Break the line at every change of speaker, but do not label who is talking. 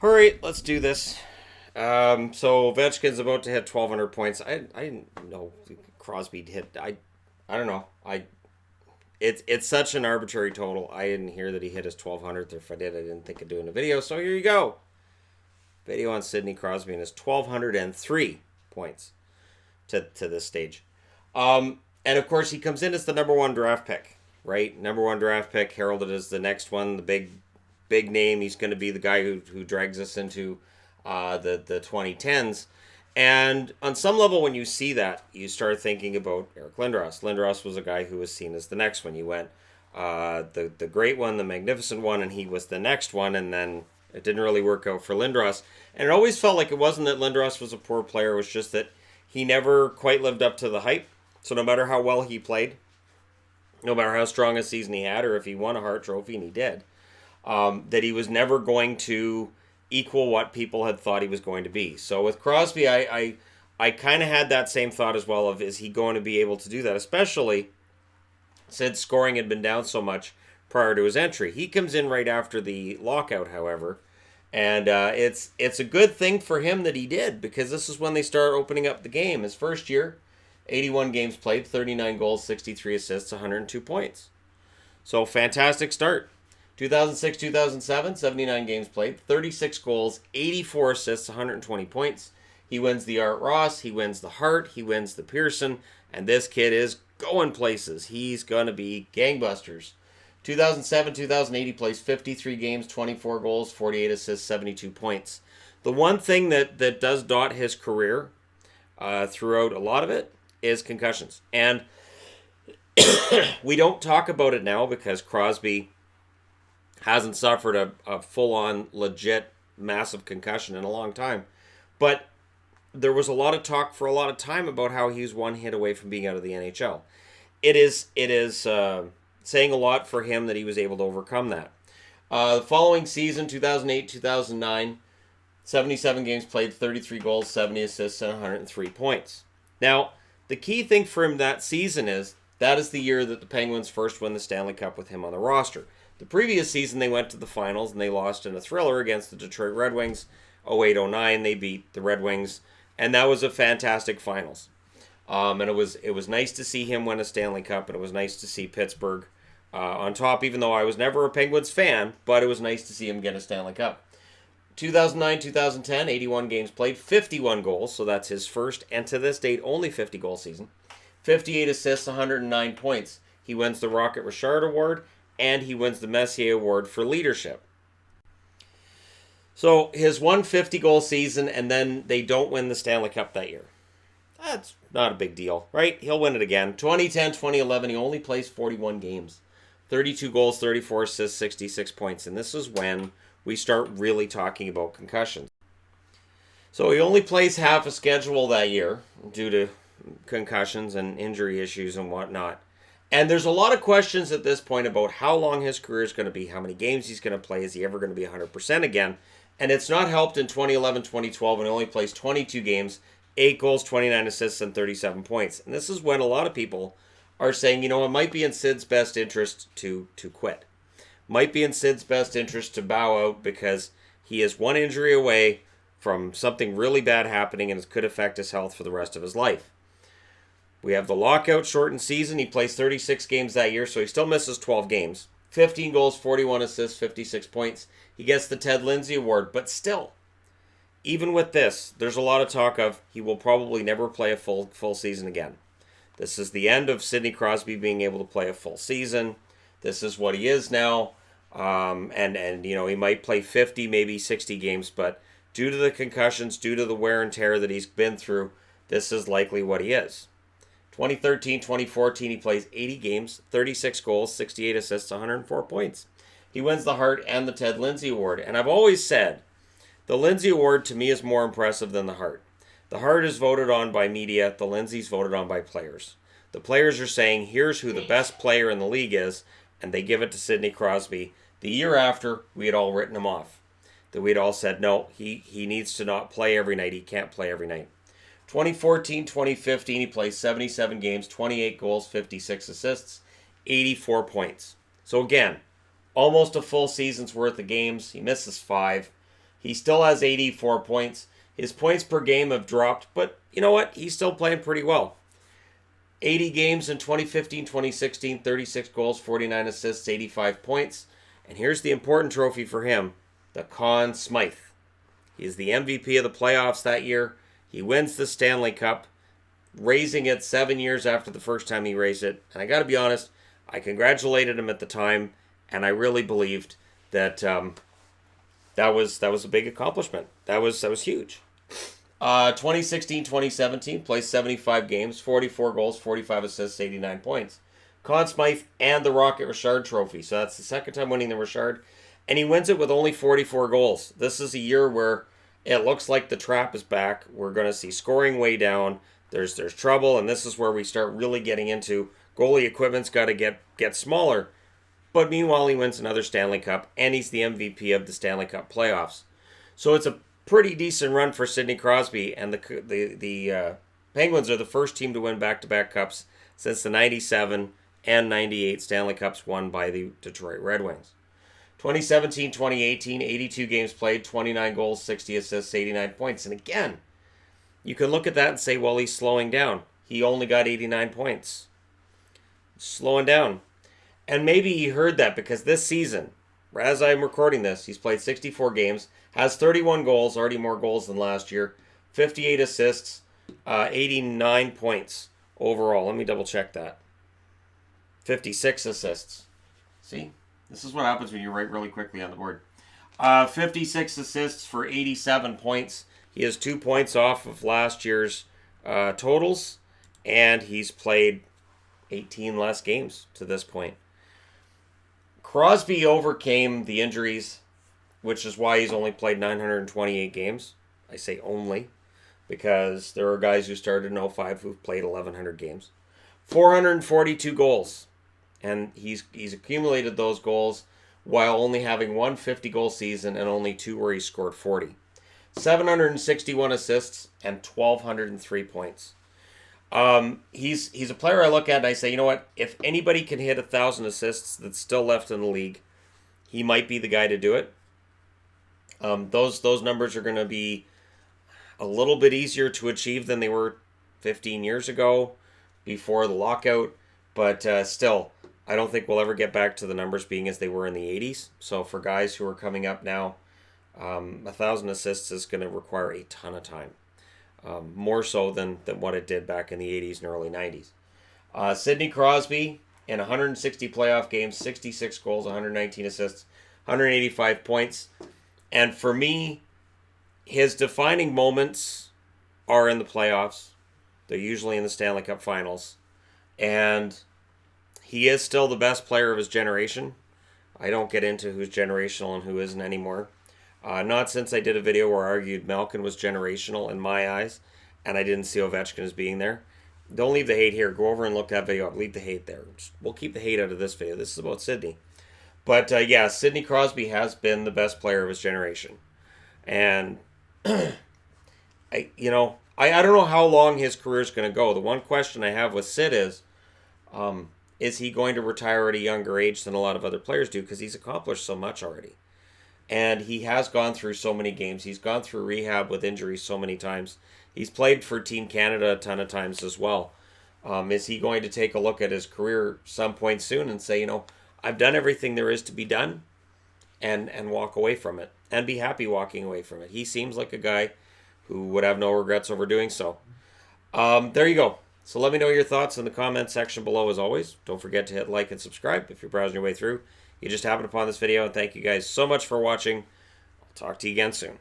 All right, let's do this. So Ovechkin's about to hit 1,200 points. I didn't know Crosby hit. I don't know. It's such an arbitrary total. I didn't hear that he hit his 1,200th. Or if I did, I didn't think of doing a video. So here you go. Video on Sidney Crosby and his 1,203 points to this stage. And of course, he comes in as the number one draft pick, right? Number one draft pick, heralded as the next one, the big name. He's going to be the guy who drags us into the 2010s. And on some level, when you see that, you start thinking about Eric Lindros. Lindros was a guy who was seen as the next one. You went the great one, the magnificent one, and he was the next one, and then it didn't really work out for Lindros. And it always felt like it wasn't that Lindros was a poor player, it was just that he never quite lived up to the hype. So no matter how well he played, no matter how strong a season he had, or if he won a Hart Trophy, and he did, that he was never going to equal what people had thought he was going to be. So with Crosby, I kind of had that same thought as well of, is he going to be able to do that? Especially since scoring had been down so much prior to his entry. He comes in right after the lockout, however, and it's a good thing for him that he did, because this is when they start opening up the game. His first year, 81 games played, 39 goals, 63 assists, 102 points. So fantastic start. 2006-2007, 79 games played, 36 goals, 84 assists, 120 points. He wins the Art Ross, he wins the Hart, he wins the Pearson, and this kid is going places. He's going to be gangbusters. 2007-2008, he plays 53 games, 24 goals, 48 assists, 72 points. The one thing that does dot his career throughout a lot of it is concussions. And we don't talk about it now because Crosby hasn't suffered a full-on, legit, massive concussion in a long time. But there was a lot of talk for a lot of time about how he was one hit away from being out of the NHL. It is saying a lot for him that he was able to overcome that. The following season, 2008-2009, 77 games played, 33 goals, 70 assists, and 103 points. Now, the key thing for him that season is that is the year that the Penguins first won the Stanley Cup with him on the roster. The previous season, they went to the finals, and they lost in a thriller against the Detroit Red Wings. 08-09, they beat the Red Wings, and that was a fantastic finals. And it was nice to see him win a Stanley Cup, and it was nice to see Pittsburgh on top, even though I was never a Penguins fan, but it was nice to see him get a Stanley Cup. 2009-2010, 81 games played, 51 goals, so that's his first, and to this date, only 50-goal season. 58 assists, 109 points. He wins the Rocket Richard Award, and he wins the Messier Award for leadership. So his 150-goal season, and then they don't win the Stanley Cup that year. That's not a big deal, right? He'll win it again. 2010-2011, he only plays 41 games. 32 goals, 34 assists, 66 points. And this is when we start really talking about concussions. So he only plays half a schedule that year due to concussions and injury issues and whatnot. And there's a lot of questions at this point about how long his career is going to be, how many games he's going to play, is he ever going to be 100% again? And it's not helped in 2011-2012 when he only plays 22 games, 8 goals, 29 assists, and 37 points. And this is when a lot of people are saying, it might be in Sid's best interest to quit. Might be in Sid's best interest to bow out because he is one injury away from something really bad happening and it could affect his health for the rest of his life. We have the lockout shortened season. He plays 36 games that year, so he still misses 12 games. 15 goals, 41 assists, 56 points. He gets the Ted Lindsay Award, but still, even with this, there's a lot of talk of he will probably never play a full season again. This is the end of Sidney Crosby being able to play a full season. This is what he is now. And he might play 50, maybe 60 games, but due to the concussions, due to the wear and tear that he's been through, this is likely what he is. 2013-2014, he plays 80 games, 36 goals, 68 assists, 104 points. He wins the Hart and the Ted Lindsay Award. And I've always said, the Lindsay Award to me is more impressive than the Hart. The Hart is voted on by media, the Lindsay's voted on by players. The players are saying, here's who the best player in the league is, and they give it to Sidney Crosby. The year after, we had all written him off. That we'd all said, no, he needs to not play every night. He can't play every night. 2014-2015, he plays 77 games, 28 goals, 56 assists, 84 points. So again, almost a full season's worth of games. He misses 5. He still has 84 points. His points per game have dropped, but you know what? He's still playing pretty well. 80 games in 2015, 2016, 36 goals, 49 assists, 85 points. And here's the important trophy for him, the Conn Smythe. He is the MVP of the playoffs that year. He wins the Stanley Cup, raising it 7 years after the first time he raised it. And I got to be honest, I congratulated him at the time, and I really believed that that was a big accomplishment. That was huge. 2016-2017, played 75 games, 44 goals, 45 assists, 89 points. Conn Smythe and the Rocket Richard Trophy. So that's the second time winning the Richard. And he wins it with only 44 goals. This is a year where it looks like the trap is back. We're going to see scoring way down. There's trouble, and this is where we start really getting into goalie equipment's got to get smaller. But meanwhile, he wins another Stanley Cup, and he's the MVP of the Stanley Cup playoffs. So it's a pretty decent run for Sidney Crosby, and the Penguins are the first team to win back-to-back cups since the 97 and 98 Stanley Cups won by the Detroit Red Wings. 2017-2018, 82 games played, 29 goals, 60 assists, 89 points. And again, you can look at that and say, well, he's slowing down. He only got 89 points. Slowing down. And maybe he heard that because this season, as I'm recording this, he's played 64 games, has 31 goals, already more goals than last year, 58 assists, 89 points overall. Let me double check that. 56 assists. See? This is what happens when you write really quickly on the board. 56 assists for 87 points. He has 2 points off of last year's totals, and he's played 18 less games to this point. Crosby overcame the injuries, which is why he's only played 928 games. I say only, because there are guys who started in 05 who've played 1,100 games. 442 goals. And he's accumulated those goals while only having one 50-goal season and only 2 where he scored 40. 761 assists and 1,203 points. He's a player I look at and I say, you know what? If anybody can hit 1,000 assists that's still left in the league, he might be the guy to do it. Those numbers are going to be a little bit easier to achieve than they were 15 years ago before the lockout, but still, I don't think we'll ever get back to the numbers being as they were in the 80s. So for guys who are coming up now, 1,000 assists is going to require a ton of time. More so than what it did back in the 80s and early 90s. Sidney Crosby, in 160 playoff games, 66 goals, 119 assists, 185 points. And for me, his defining moments are in the playoffs. They're usually in the Stanley Cup Finals. And he is still the best player of his generation. I don't get into who's generational and who isn't anymore. Not since I did a video where I argued Malkin was generational in my eyes, and I didn't see Ovechkin as being there. Don't leave the hate here. Go over and look that video up. Leave the hate there. We'll keep the hate out of this video. This is about Sidney. But yeah, Sidney Crosby has been the best player of his generation. And I don't know how long his career is going to go. The one question I have with Sid is he going to retire at a younger age than a lot of other players do? Because he's accomplished so much already. And he has gone through so many games. He's gone through rehab with injuries so many times. He's played for Team Canada a ton of times as well. Is he going to take a look at his career some point soon and say, I've done everything there is to be done, and walk away from it and be happy walking away from it? He seems like a guy who would have no regrets over doing so. There you go. So let me know your thoughts in the comment section below as always. Don't forget to hit like and subscribe if you're browsing your way through. You just happened upon this video, and thank you guys so much for watching. I'll talk to you again soon.